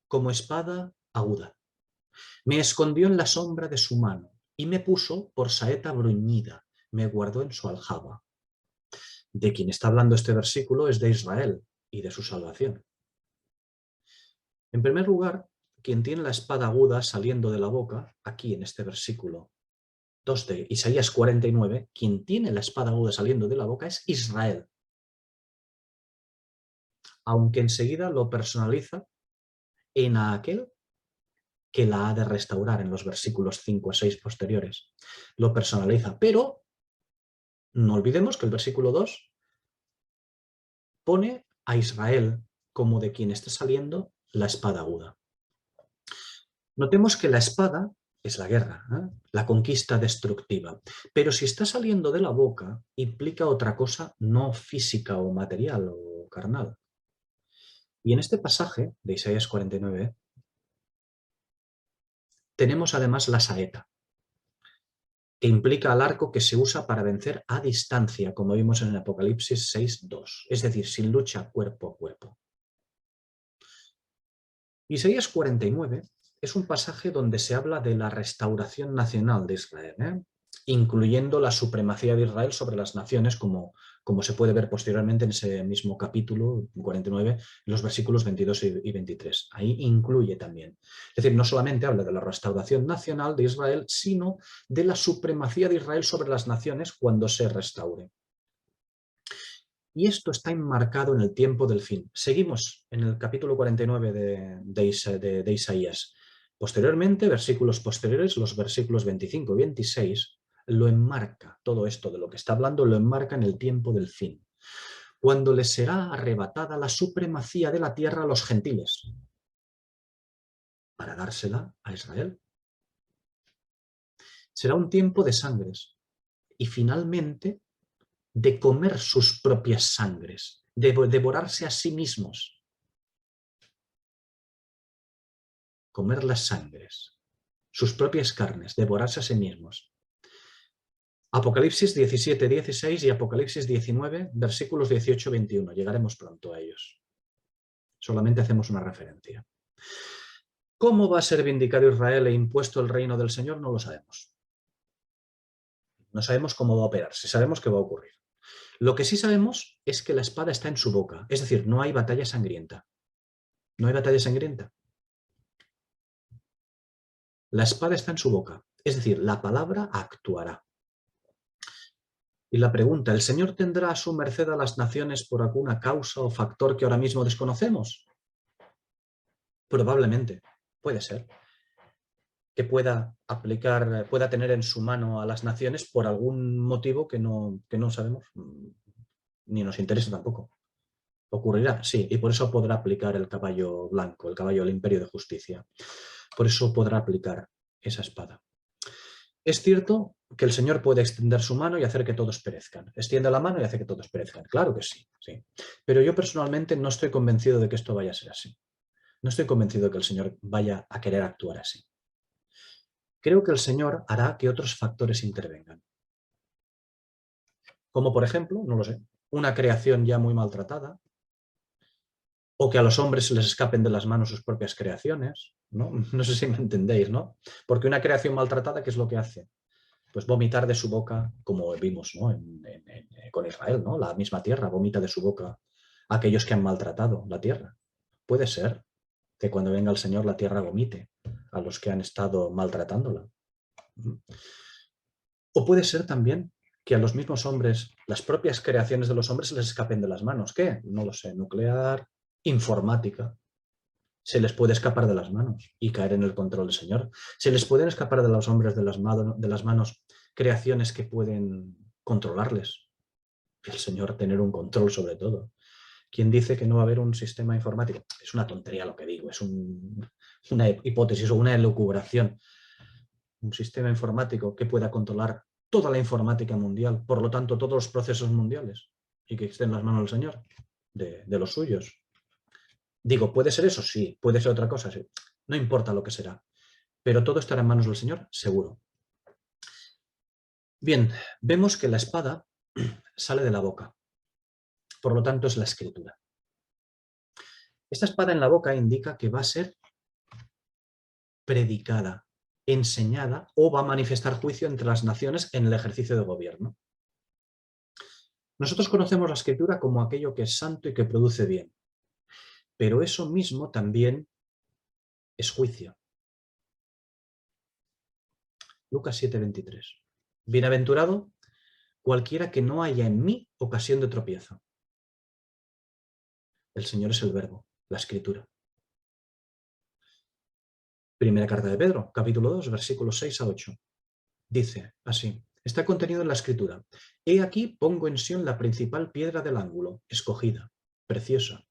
como espada aguda. Me escondió en la sombra de su mano y me puso por saeta bruñida, me guardó en su aljaba. De quien está hablando este versículo es de Israel y de su salvación. En primer lugar, quien tiene la espada aguda saliendo de la boca, aquí en este versículo 2 de Isaías 49, quien tiene la espada aguda saliendo de la boca es Israel. Aunque enseguida lo personaliza en aquel que la ha de restaurar en los versículos 5 a 6 posteriores. Lo personaliza, pero no olvidemos que el versículo 2 pone a Israel como de quien está saliendo la espada aguda. Notemos que la espada es la guerra, la conquista destructiva, pero si está saliendo de la boca implica otra cosa no física o material o carnal. Y en este pasaje de Isaías 49 tenemos además la saeta, que implica al arco que se usa para vencer a distancia, como vimos en el Apocalipsis 6:2, es decir, sin lucha cuerpo a cuerpo. Isaías 49 es un pasaje donde se habla de la restauración nacional de Israel, incluyendo la supremacía de Israel sobre las naciones, como se puede ver posteriormente en ese mismo capítulo 49, los versículos 22 y 23. Ahí incluye también. Es decir, no solamente habla de la restauración nacional de Israel, sino de la supremacía de Israel sobre las naciones cuando se restaure. Y esto está enmarcado en el tiempo del fin. Seguimos en el capítulo 49 de Isaías. Posteriormente, versículos posteriores, los versículos 25 y 26, lo enmarca, todo esto de lo que está hablando lo enmarca en el tiempo del fin, cuando les será arrebatada la supremacía de la tierra a los gentiles, para dársela a Israel. Será un tiempo de sangres y finalmente de comer sus propias sangres, de devorarse a sí mismos. Comer las sangres, sus propias carnes, devorarse a sí mismos. Apocalipsis 17, 16 y Apocalipsis 19, versículos 18 y 21. Llegaremos pronto a ellos. Solamente hacemos una referencia. ¿Cómo va a ser vindicado Israel e impuesto el reino del Señor? No lo sabemos. No sabemos cómo va a operarse, sabemos qué va a ocurrir. Lo que sí sabemos es que la espada está en su boca, es decir, no hay batalla sangrienta. No hay batalla sangrienta. La espada está en su boca, es decir, la palabra actuará. Y la pregunta, ¿el Señor tendrá a su merced a las naciones por alguna causa o factor que ahora mismo desconocemos? Probablemente, puede ser. Que pueda aplicar, pueda tener en su mano a las naciones por algún motivo que no sabemos, ni nos interesa tampoco. Ocurrirá, sí, y por eso podrá aplicar el caballo blanco, el caballo del imperio de justicia. Por eso podrá aplicar esa espada. Es cierto que el Señor puede extender su mano y hacer que todos perezcan. Extiende la mano y hace que todos perezcan. Claro que sí, sí. Pero yo personalmente no estoy convencido de que esto vaya a ser así. No estoy convencido de que el Señor vaya a querer actuar así. Creo que el Señor hará que otros factores intervengan. Como por ejemplo, no lo sé, una creación ya muy maltratada, o que a los hombres se les escapen de las manos sus propias creaciones, ¿no? No sé si me entendéis, ¿no? Porque una creación maltratada, ¿qué es lo que hace? Pues vomitar de su boca, como vimos, ¿no? Con Israel, ¿no? La misma tierra vomita de su boca a aquellos que han maltratado la tierra. Puede ser que cuando venga el Señor la tierra vomite a los que han estado maltratándola. O puede ser también que a los mismos hombres, las propias creaciones de los hombres se les escapen de las manos. ¿Qué? No lo sé, nuclear, informática. Se les puede escapar de las manos y caer en el control del Señor. Se les pueden escapar de los hombres de las manos creaciones que pueden controlarles. Y el Señor tener un control sobre todo. ¿Quién dice que no va a haber un sistema informático? Es una tontería lo que digo, es una hipótesis o una elucubración. Un sistema informático que pueda controlar toda la informática mundial, por lo tanto todos los procesos mundiales, y que esté en las manos del Señor, de los suyos. Digo, ¿puede ser eso? Sí. ¿Puede ser otra cosa? Sí. No importa lo que será, pero todo estará en manos del Señor, seguro. Bien, vemos que la espada sale de la boca, por lo tanto es la escritura. Esta espada en la boca indica que va a ser predicada, enseñada o va a manifestar juicio entre las naciones en el ejercicio de gobierno. Nosotros conocemos la Escritura como aquello que es santo y que produce bien, pero eso mismo también es juicio. Lucas 7:23. Bienaventurado cualquiera que no haya en mí ocasión de tropiezo. El Señor es el Verbo, la Escritura. Primera carta de Pedro, capítulo 2, versículos 6 a 8. Dice así, está contenido en la Escritura. He aquí pongo en Sión la principal piedra del ángulo, escogida, preciosa.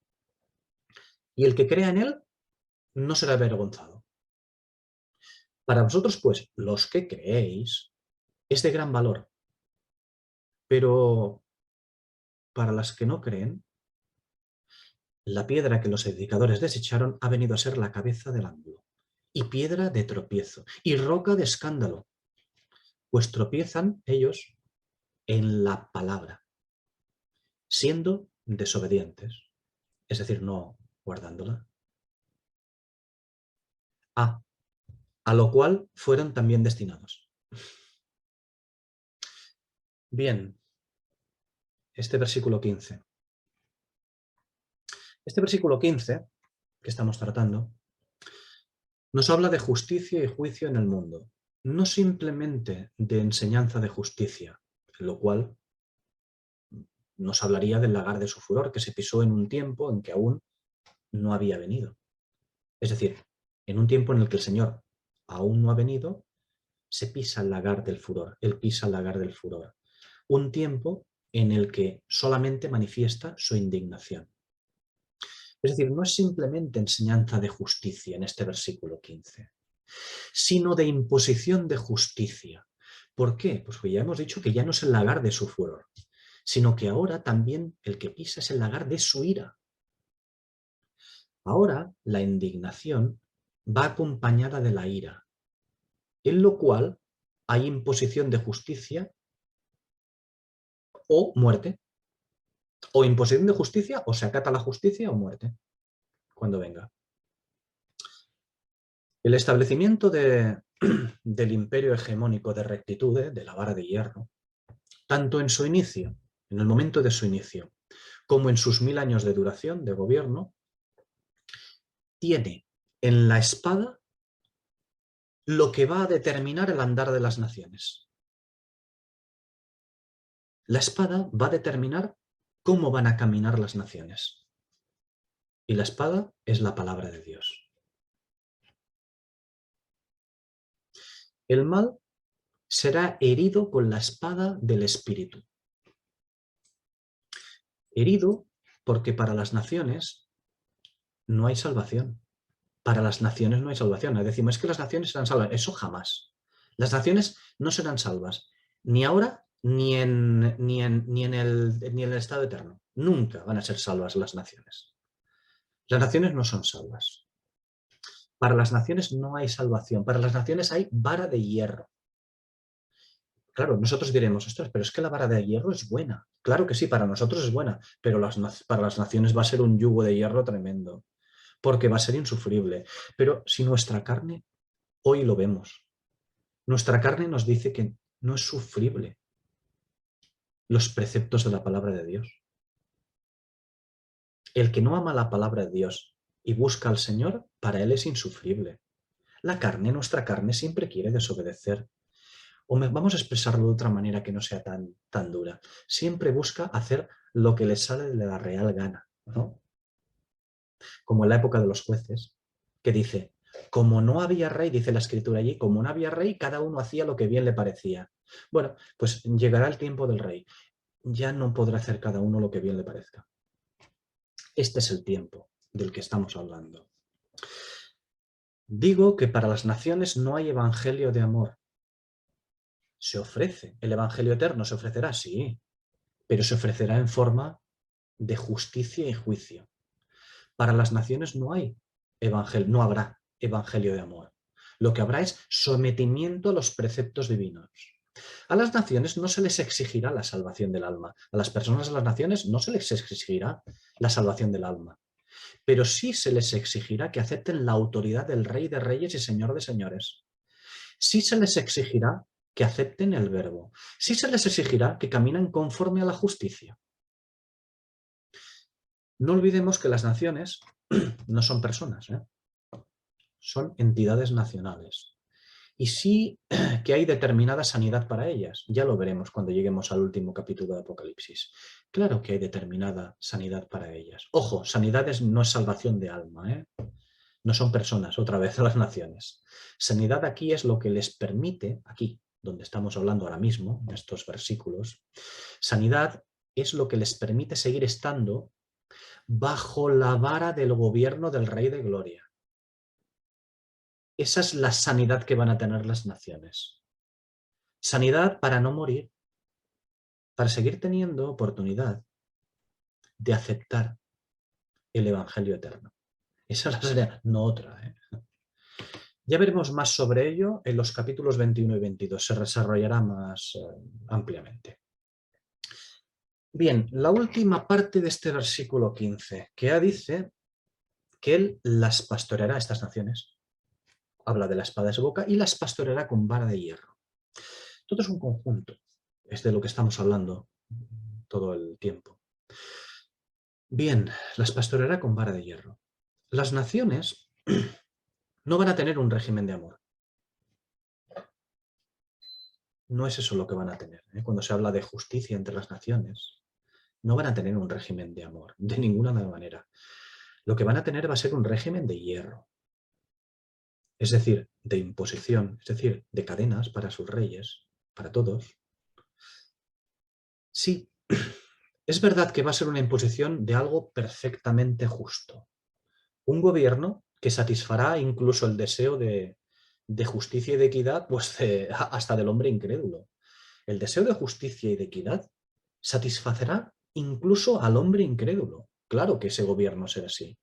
Y el que crea en él no será avergonzado. Para vosotros, pues, los que creéis, es de gran valor. Pero para las que no creen, la piedra que los edificadores desecharon ha venido a ser la cabeza del ángulo, y piedra de tropiezo, y roca de escándalo, pues tropiezan ellos en la palabra, siendo desobedientes, es decir, no guardándola. A lo cual fueron también destinados. Bien, este versículo 15. Este versículo 15 que estamos tratando nos habla de justicia y juicio en el mundo, no simplemente de enseñanza de justicia, lo cual nos hablaría del lagar de su furor que se pisó en un tiempo en que aún no había venido. Es decir, en un tiempo en el que el Señor aún no ha venido, se pisa el lagar del furor, Él pisa el lagar del furor. Un tiempo en el que solamente manifiesta su indignación. Es decir, no es simplemente enseñanza de justicia en este versículo 15, sino de imposición de justicia. ¿Por qué? Pues ya hemos dicho que ya no es el lagar de su furor, sino que ahora también el que pisa es el lagar de su ira. Ahora la indignación va acompañada de la ira, en lo cual hay imposición de justicia o muerte. O imposición de justicia, o se acata la justicia o muerte, cuando venga. El establecimiento del imperio hegemónico de rectitud, de la vara de hierro, tanto en su inicio, en el momento de su inicio, como en sus 1000 años de duración de gobierno, tiene en la espada lo que va a determinar el andar de las naciones. La espada va a determinar cómo van a caminar las naciones. Y la espada es la palabra de Dios. El mal será herido con la espada del Espíritu. Herido porque para las naciones no hay salvación. Para las naciones no hay salvación. Decimos, es que las naciones serán salvas. Eso jamás. Las naciones no serán salvas, ni ahora ni en el estado eterno. Nunca van a ser salvas las naciones. Las naciones no son salvas. Para las naciones no hay salvación. Para las naciones hay vara de hierro. Claro, nosotros diremos, ostras, pero es que la vara de hierro es buena. Claro que sí, para nosotros es buena, pero para las naciones va a ser un yugo de hierro tremendo, porque va a ser insufrible. Pero si nuestra carne, hoy lo vemos, nuestra carne nos dice que no es sufrible los preceptos de la palabra de Dios. El que no ama la palabra de Dios y busca al Señor, para él es insufrible. La carne, nuestra carne, siempre quiere desobedecer. Vamos a expresarlo de otra manera que no sea tan dura. Siempre busca hacer lo que le sale de la real gana, ¿no? Como en la época de los jueces, que dice, como no había rey, dice la escritura allí, como no había rey, cada uno hacía lo que bien le parecía. Bueno, pues llegará el tiempo del rey. Ya no podrá hacer cada uno lo que bien le parezca. Este es el tiempo del que estamos hablando. Digo que para las naciones no hay evangelio de amor. Se ofrece. El evangelio eterno se ofrecerá, sí, pero se ofrecerá en forma de justicia y juicio. Para las naciones no hay evangelio, no habrá evangelio de amor. Lo que habrá es sometimiento a los preceptos divinos. A las naciones no se les exigirá la salvación del alma. A las personas de las naciones no se les exigirá la salvación del alma. Pero sí se les exigirá que acepten la autoridad del Rey de Reyes y Señor de Señores. Sí se les exigirá que acepten el verbo. Sí se les exigirá que caminen conforme a la justicia. No olvidemos que las naciones no son personas, son entidades nacionales. Y sí que hay determinada sanidad para ellas. Ya lo veremos cuando lleguemos al último capítulo de Apocalipsis. Claro que hay determinada sanidad para ellas. Ojo, sanidades no es salvación de alma, no son personas, otra vez las naciones. Sanidad aquí es lo que les permite, aquí, donde estamos hablando ahora mismo, en estos versículos, sanidad es lo que les permite seguir estando bajo la vara del gobierno del Rey de Gloria. Esa es la sanidad que van a tener las naciones. Sanidad para no morir, para seguir teniendo oportunidad de aceptar el Evangelio eterno. Esa es la sanidad, no otra. Ya veremos más sobre ello en los capítulos 21 y 22. Se desarrollará más ampliamente. Bien, la última parte de este versículo 15, que dice que él las pastoreará, estas naciones. Habla de la espada de su boca y las pastoreará con vara de hierro. Todo es un conjunto. Es de lo que estamos hablando todo el tiempo. Bien, las pastoreará con vara de hierro. Las naciones no van a tener un régimen de amor. No es eso lo que van a tener. Cuando se habla de justicia entre las naciones, no van a tener un régimen de amor, de ninguna manera. Lo que van a tener va a ser un régimen de hierro. Es decir, de imposición, es decir, de cadenas para sus reyes, para todos. Sí, es verdad que va a ser una imposición de algo perfectamente justo. Un gobierno que satisfará incluso el deseo de justicia y de equidad, pues hasta del hombre incrédulo. El deseo de justicia y de equidad satisfacerá incluso al hombre incrédulo. Claro que ese gobierno será así,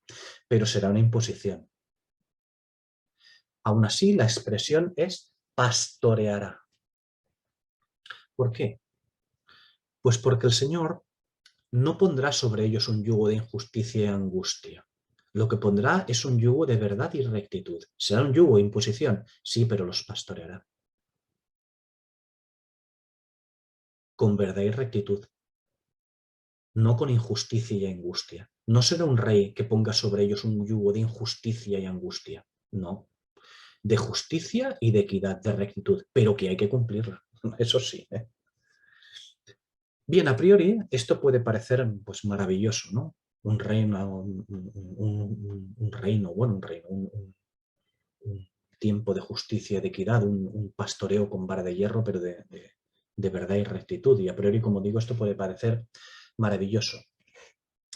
pero será una imposición. Aún así, la expresión es pastoreará. ¿Por qué? Pues porque el Señor no pondrá sobre ellos un yugo de injusticia y angustia. Lo que pondrá es un yugo de verdad y rectitud. Será un yugo de imposición, sí, pero los pastoreará. Con verdad y rectitud. No con injusticia y angustia. No será un rey que ponga sobre ellos un yugo de injusticia y angustia. No. De justicia y de equidad, de rectitud, pero que hay que cumplirla. Eso sí. Bien, a priori, esto puede parecer pues, maravilloso, ¿no? Un reino, un reino, bueno, un reino, un tiempo de justicia y de equidad, un pastoreo con vara de hierro, pero de verdad y rectitud. Y a priori, como digo, esto puede parecer maravilloso.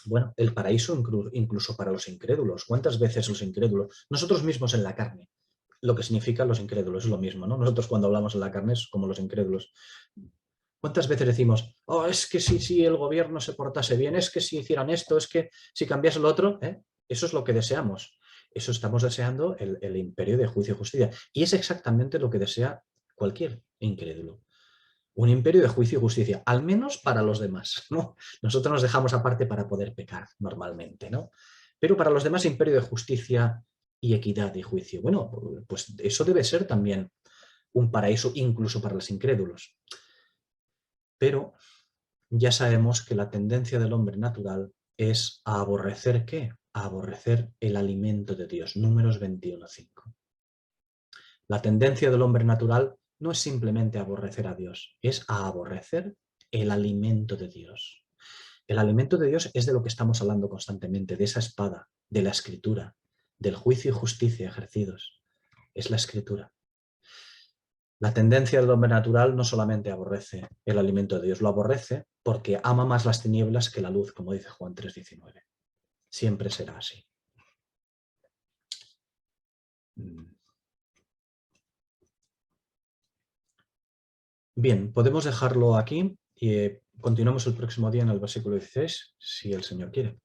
Bueno, el paraíso incluso para los incrédulos. ¿Cuántas veces los incrédulos, nosotros mismos en la carne, lo que significa los incrédulos es lo mismo, ¿no? Nosotros cuando hablamos en la carne es como los incrédulos. ¿Cuántas veces decimos, oh, es que si el gobierno se portase bien, es que si hicieran esto, es que si cambiase lo otro, eso es lo que deseamos. Eso estamos deseando el imperio de juicio y justicia. Y es exactamente lo que desea cualquier incrédulo. Un imperio de juicio y justicia, al menos para los demás, ¿no? Nosotros nos dejamos aparte para poder pecar normalmente, ¿no? Pero para los demás, imperio de justicia y equidad y juicio. Bueno, pues eso debe ser también un paraíso incluso para los incrédulos. Pero ya sabemos que la tendencia del hombre natural es a aborrecer ¿qué? A aborrecer el alimento de Dios. Números 21:5. La tendencia del hombre natural no es simplemente aborrecer a Dios, es a aborrecer el alimento de Dios. El alimento de Dios es de lo que estamos hablando constantemente, de esa espada, de la escritura, del juicio y justicia ejercidos. Es la escritura. La tendencia del hombre natural no solamente aborrece el alimento de Dios, lo aborrece porque ama más las tinieblas que la luz, como dice Juan 3:19. Siempre será así. Bien, podemos dejarlo aquí y continuamos el próximo día en el versículo 16, si el Señor quiere.